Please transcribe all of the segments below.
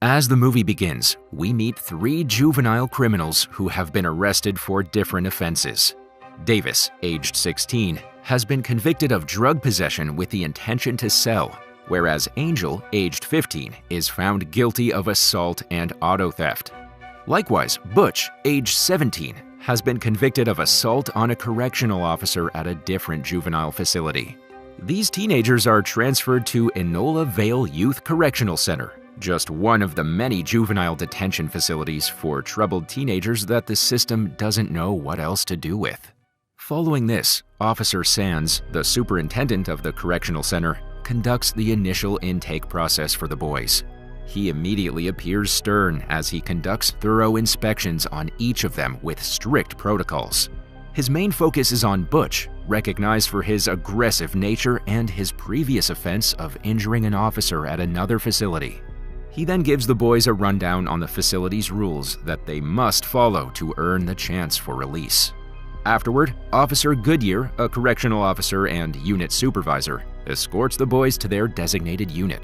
As the movie begins, we meet three juvenile criminals who have been arrested for different offenses. Davis, aged 16, has been convicted of drug possession with the intention to sell, whereas Angel, aged 15, is found guilty of assault and auto theft. Likewise, Butch, aged 17, has been convicted of assault on a correctional officer at a different juvenile facility. These teenagers are transferred to Enola Vale Youth Correctional Center, just one of the many juvenile detention facilities for troubled teenagers that the system doesn't know what else to do with. Following this, Officer Sands, the superintendent of the correctional center, conducts the initial intake process for the boys. He immediately appears stern as he conducts thorough inspections on each of them with strict protocols. His main focus is on Butch, recognized for his aggressive nature and his previous offense of injuring an officer at another facility. He then gives the boys a rundown on the facility's rules that they must follow to earn the chance for release. Afterward, Officer Goodyear, a correctional officer and unit supervisor, escorts the boys to their designated unit.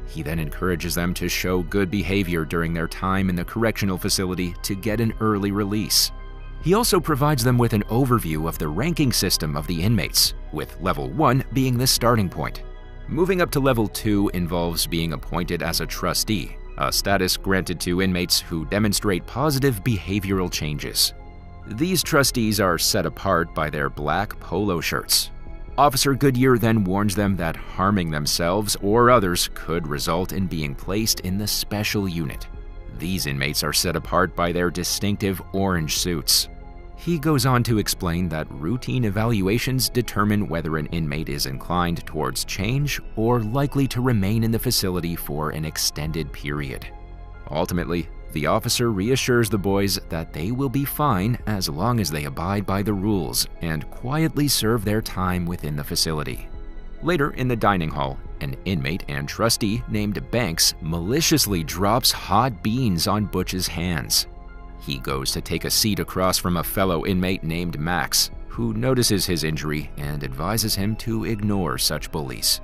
He then encourages them to show good behavior during their time in the correctional facility to get an early release. He also provides them with an overview of the ranking system of the inmates, with Level 1 being the starting point. Moving up to Level 2 involves being appointed as a trustee, a status granted to inmates who demonstrate positive behavioral changes. These trustees are set apart by their black polo shirts. Officer Goodyear then warns them that harming themselves or others could result in being placed in the special unit. These inmates are set apart by their distinctive orange suits. He goes on to explain that routine evaluations determine whether an inmate is inclined towards change or likely to remain in the facility for an extended period. Ultimately, the officer reassures the boys that they will be fine as long as they abide by the rules and quietly serve their time within the facility. Later in the dining hall, an inmate and trustee named Banks maliciously drops hot beans on Butch's hands. He goes to take a seat across from a fellow inmate named Max, who notices his injury and advises him to ignore such bullies.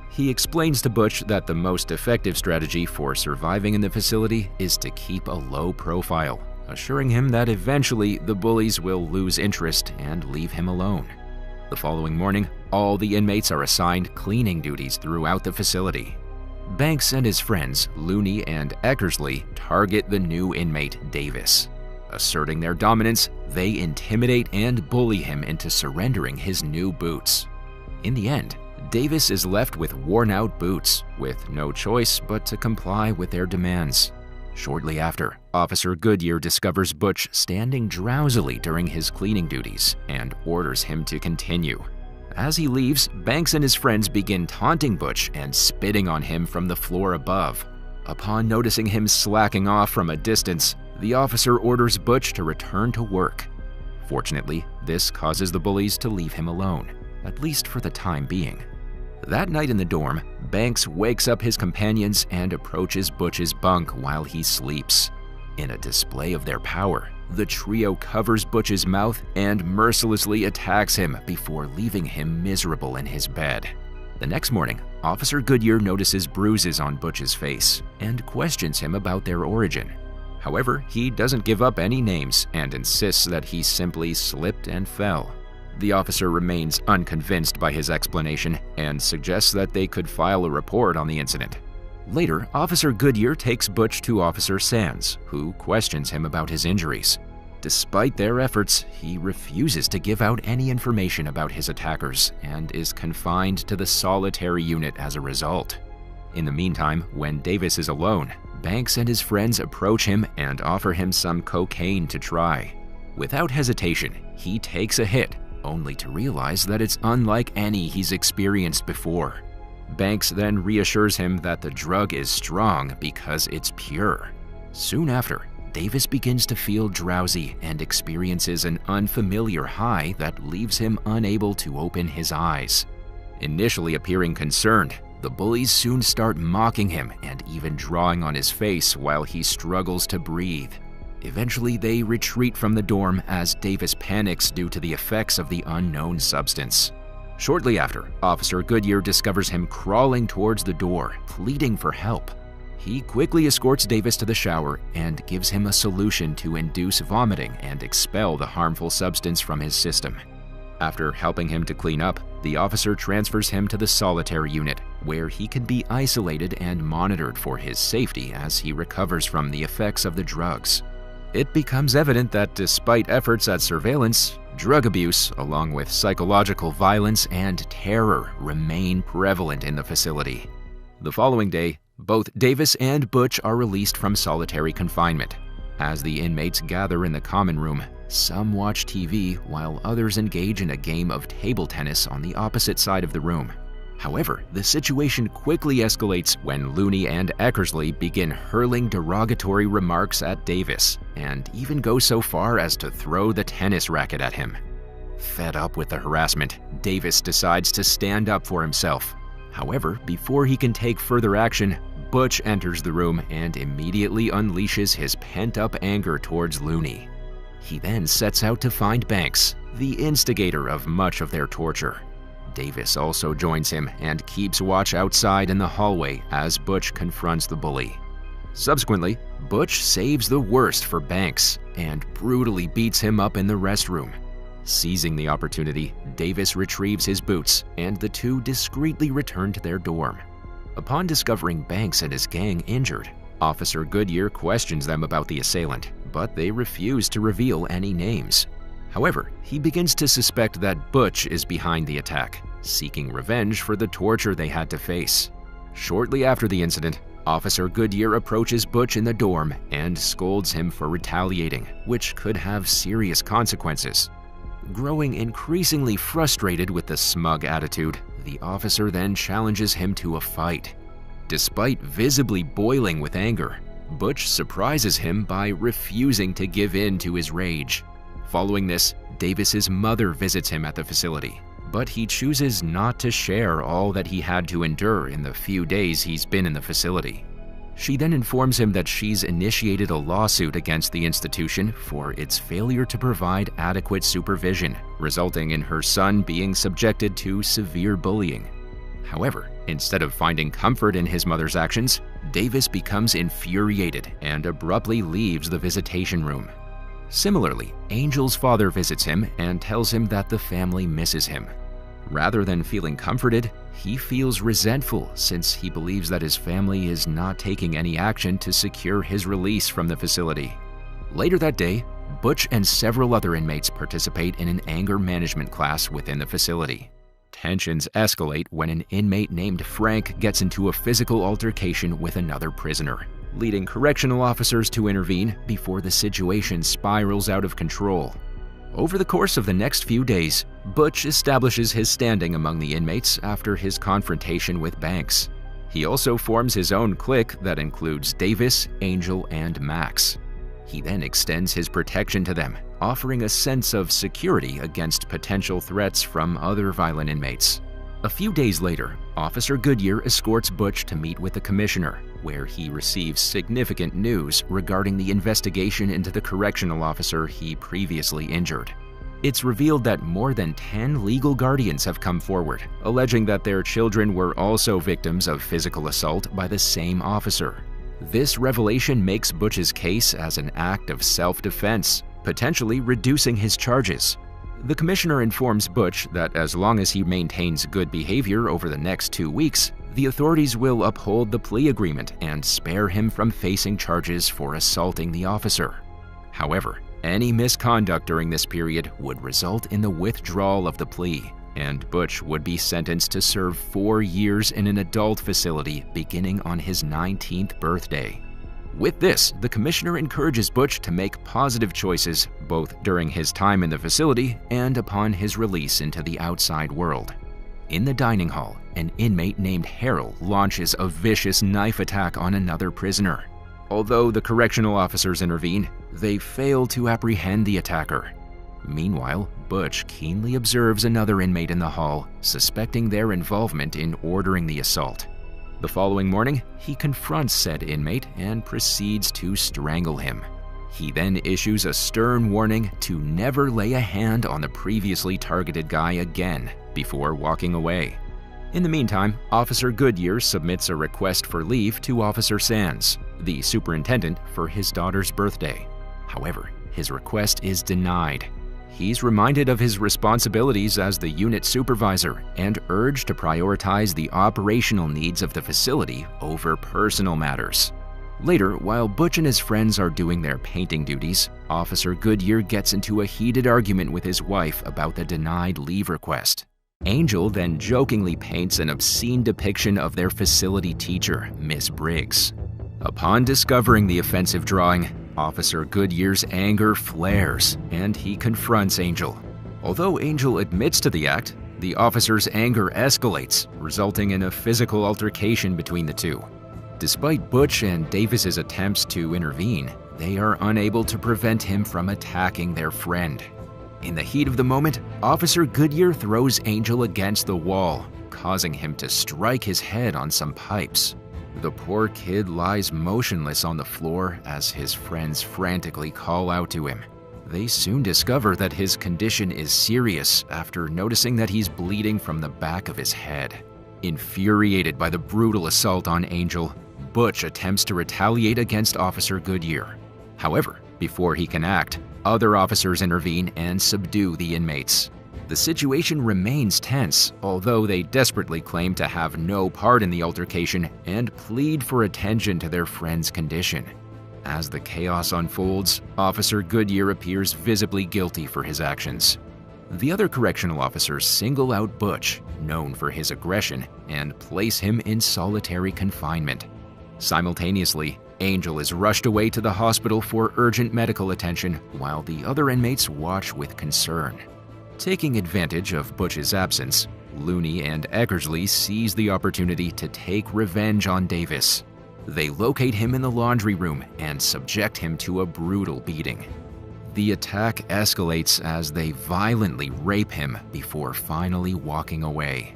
He explains to Butch that the most effective strategy for surviving in the facility is to keep a low profile, assuring him that eventually the bullies will lose interest and leave him alone. The following morning, all the inmates are assigned cleaning duties throughout the facility. Banks and his friends, Looney and Eckersley, target the new inmate, Davis. Asserting their dominance, they intimidate and bully him into surrendering his new boots. In the end, Davis is left with worn-out boots, with no choice but to comply with their demands. Shortly after, Officer Goodyear discovers Butch standing drowsily during his cleaning duties and orders him to continue. As he leaves, Banks and his friends begin taunting Butch and spitting on him from the floor above. Upon noticing him slacking off from a distance, the officer orders Butch to return to work. Fortunately, this causes the bullies to leave him alone, at least for the time being. That night in the dorm, Banks wakes up his companions and approaches Butch's bunk while he sleeps. In a display of their power, the trio covers Butch's mouth and mercilessly attacks him before leaving him miserable in his bed. The next morning, Officer Goodyear notices bruises on Butch's face and questions him about their origin. However, he doesn't give up any names and insists that he simply slipped and fell. The officer remains unconvinced by his explanation and suggests that they could file a report on the incident. Later, Officer Goodyear takes Butch to Officer Sands, who questions him about his injuries. Despite their efforts, he refuses to give out any information about his attackers and is confined to the solitary unit as a result. In the meantime, when Davis is alone, Banks and his friends approach him and offer him some cocaine to try. Without hesitation, he takes a hit, only to realize that it's unlike any he's experienced before. Banks then reassures him that the drug is strong because it's pure. Soon after, Davis begins to feel drowsy and experiences an unfamiliar high that leaves him unable to open his eyes. Initially appearing concerned, the bullies soon start mocking him and even drawing on his face while he struggles to breathe. Eventually, they retreat from the dorm as Davis panics due to the effects of the unknown substance. Shortly after, Officer Goodyear discovers him crawling towards the door, pleading for help. He quickly escorts Davis to the shower and gives him a solution to induce vomiting and expel the harmful substance from his system. After helping him to clean up, the officer transfers him to the solitary unit, where he can be isolated and monitored for his safety as he recovers from the effects of the drugs. It becomes evident that despite efforts at surveillance, drug abuse, along with psychological violence and terror, remain prevalent in the facility. The following day, both Davis and Butch are released from solitary confinement. As the inmates gather in the common room, some watch TV while others engage in a game of table tennis on the opposite side of the room. However, the situation quickly escalates when Looney and Eckersley begin hurling derogatory remarks at Davis, and even go so far as to throw the tennis racket at him. Fed up with the harassment, Davis decides to stand up for himself. However, before he can take further action, Butch enters the room and immediately unleashes his pent-up anger towards Looney. He then sets out to find Banks, the instigator of much of their torture. Davis also joins him and keeps watch outside in the hallway as Butch confronts the bully. Subsequently, Butch saves the worst for Banks and brutally beats him up in the restroom. Seizing the opportunity, Davis retrieves his boots and the two discreetly return to their dorm. Upon discovering Banks and his gang injured, Officer Goodyear questions them about the assailant, but they refuse to reveal any names. However, he begins to suspect that Butch is behind the attack, seeking revenge for the torture they had to face. Shortly after the incident, Officer Goodyear approaches Butch in the dorm and scolds him for retaliating, which could have serious consequences. Growing increasingly frustrated with the smug attitude, the officer then challenges him to a fight. Despite visibly boiling with anger, Butch surprises him by refusing to give in to his rage. Following this, Davis's mother visits him at the facility, but he chooses not to share all that he had to endure in the few days he's been in the facility. She then informs him that she's initiated a lawsuit against the institution for its failure to provide adequate supervision, resulting in her son being subjected to severe bullying. However, instead of finding comfort in his mother's actions, Davis becomes infuriated and abruptly leaves the visitation room. Similarly, Angel's father visits him and tells him that the family misses him. Rather than feeling comforted, he feels resentful since he believes that his family is not taking any action to secure his release from the facility. Later that day, Butch and several other inmates participate in an anger management class within the facility. Tensions escalate when an inmate named Frank gets into a physical altercation with another prisoner, leading correctional officers to intervene before the situation spirals out of control. Over the course of the next few days, Butch establishes his standing among the inmates after his confrontation with Banks. He also forms his own clique that includes Davis, Angel, and Max. He then extends his protection to them, offering a sense of security against potential threats from other violent inmates. A few days later, Officer Goodyear escorts Butch to meet with the commissioner, where he receives significant news regarding the investigation into the correctional officer he previously injured. It's revealed that more than 10 legal guardians have come forward, alleging that their children were also victims of physical assault by the same officer. This revelation makes Butch's case as an act of self-defense, potentially reducing his charges. The commissioner informs Butch that as long as he maintains good behavior over the next 2 weeks, the authorities will uphold the plea agreement and spare him from facing charges for assaulting the officer. However, any misconduct during this period would result in the withdrawal of the plea, and Butch would be sentenced to serve 4 years in an adult facility beginning on his 19th birthday. With this, the commissioner encourages Butch to make positive choices both during his time in the facility and upon his release into the outside world. In the dining hall, an inmate named Harold launches a vicious knife attack on another prisoner. Although the correctional officers intervene, they fail to apprehend the attacker. Meanwhile, Butch keenly observes another inmate in the hall, suspecting their involvement in ordering the assault. The following morning, he confronts said inmate and proceeds to strangle him. He then issues a stern warning to never lay a hand on the previously targeted guy again before walking away. In the meantime, Officer Goodyear submits a request for leave to Officer Sands, the superintendent, for his daughter's birthday. However, his request is denied. He's reminded of his responsibilities as the unit supervisor and urged to prioritize the operational needs of the facility over personal matters. Later, while Butch and his friends are doing their painting duties, Officer Goodyear gets into a heated argument with his wife about the denied leave request. Angel then jokingly paints an obscene depiction of their facility teacher, Miss Briggs. Upon discovering the offensive drawing, Officer Goodyear's anger flares, and he confronts Angel. Although Angel admits to the act, the officer's anger escalates, resulting in a physical altercation between the two. Despite Butch and Davis's attempts to intervene, they are unable to prevent him from attacking their friend. In the heat of the moment, Officer Goodyear throws Angel against the wall, causing him to strike his head on some pipes. The poor kid lies motionless on the floor as his friends frantically call out to him. They soon discover that his condition is serious after noticing that he's bleeding from the back of his head. Infuriated by the brutal assault on Angel, Butch attempts to retaliate against Officer Goodyear. However, before he can act, other officers intervene and subdue the inmates. The situation remains tense, although they desperately claim to have no part in the altercation and plead for attention to their friend's condition. As the chaos unfolds, Officer Goodyear appears visibly guilty for his actions. The other correctional officers single out Butch, known for his aggression, and place him in solitary confinement. Simultaneously, Angel is rushed away to the hospital for urgent medical attention, while the other inmates watch with concern. Taking advantage of Butch's absence, Looney and Eckersley seize the opportunity to take revenge on Davis. They locate him in the laundry room and subject him to a brutal beating. The attack escalates as they violently rape him before finally walking away.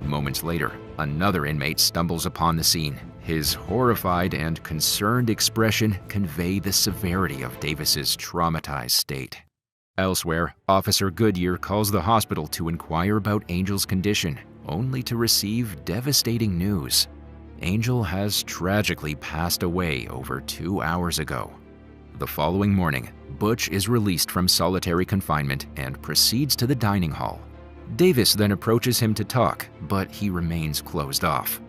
Moments later, another inmate stumbles upon the scene. His horrified and concerned expression convey the severity of Davis's traumatized state. Elsewhere, Officer Goodyear calls the hospital to inquire about Angel's condition, only to receive devastating news. Angel has tragically passed away over 2 hours ago. The following morning, Butch is released from solitary confinement and proceeds to the dining hall. Davis then approaches him to talk, but he remains closed off.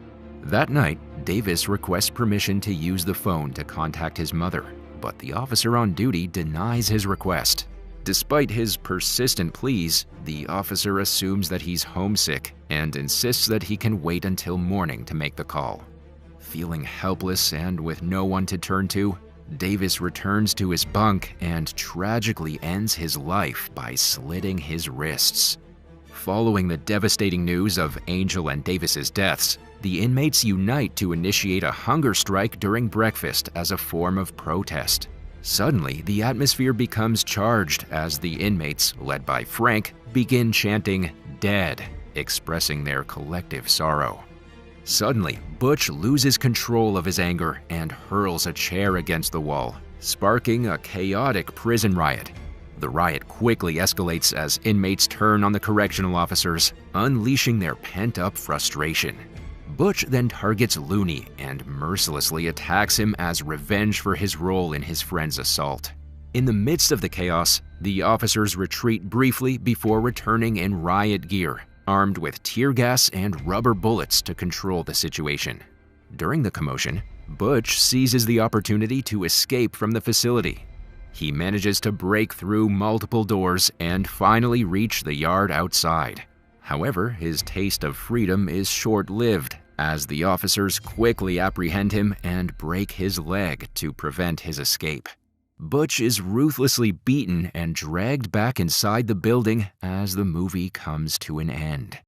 That night, Davis requests permission to use the phone to contact his mother, but the officer on duty denies his request. Despite his persistent pleas, the officer assumes that he's homesick and insists that he can wait until morning to make the call. Feeling helpless and with no one to turn to, Davis returns to his bunk and tragically ends his life by slitting his wrists. Following the devastating news of Angel and Davis's deaths, the inmates unite to initiate a hunger strike during breakfast as a form of protest. Suddenly, the atmosphere becomes charged as the inmates, led by Frank, begin chanting "Dead," expressing their collective sorrow. Suddenly, Butch loses control of his anger and hurls a chair against the wall, sparking a chaotic prison riot. The riot quickly escalates as inmates turn on the correctional officers, unleashing their pent-up frustration. Butch then targets Looney and mercilessly attacks him as revenge for his role in his friend's assault. In the midst of the chaos, the officers retreat briefly before returning in riot gear, armed with tear gas and rubber bullets to control the situation. During the commotion, Butch seizes the opportunity to escape from the facility. He manages to break through multiple doors and finally reach the yard outside. However, his taste of freedom is short-lived, as the officers quickly apprehend him and break his leg to prevent his escape. Butch is ruthlessly beaten and dragged back inside the building as the movie comes to an end.